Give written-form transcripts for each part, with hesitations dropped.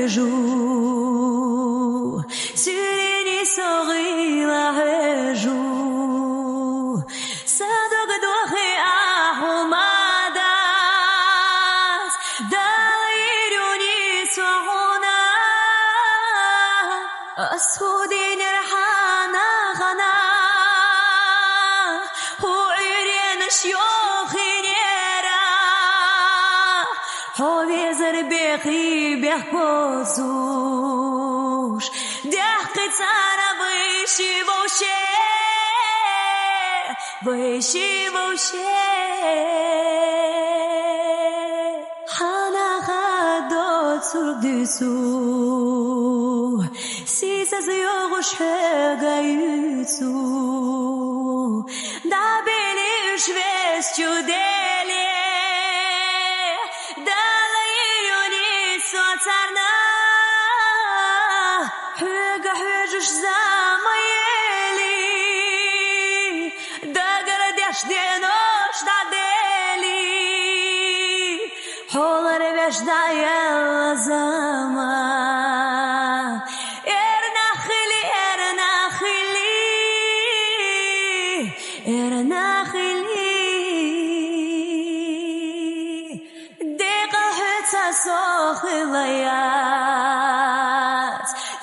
joue sur une souris la joue صدق دوخي أحمداس دايروني سعونا أسودين رحانا غنا هو عرين شيوخي نيرا هو بيزر بيخي بيخبوزوش دحقي تانا بيشي بوشي بيشي بوشي حانا غادو تردسو سيسا زيوغش حاجة يتسو دا بيني شويستو ديلي دا غيروني سوترنا حاجة حاجوش زاميلي دا قردش دينوش دا ديلي حولر بيش دا يلزمان صاخليات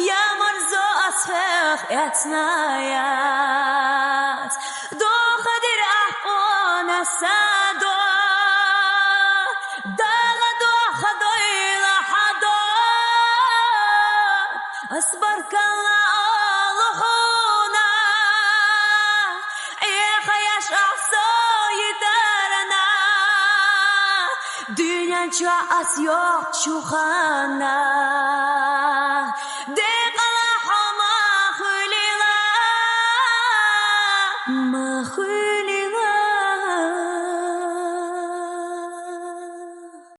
يا مرزو أسفخ اتنايات دو خدر أحقون السادو داغ دو خدوي لحدو أصبرك الله لحونا إيخ يشعصو يدارنا Dünya as yok şu hana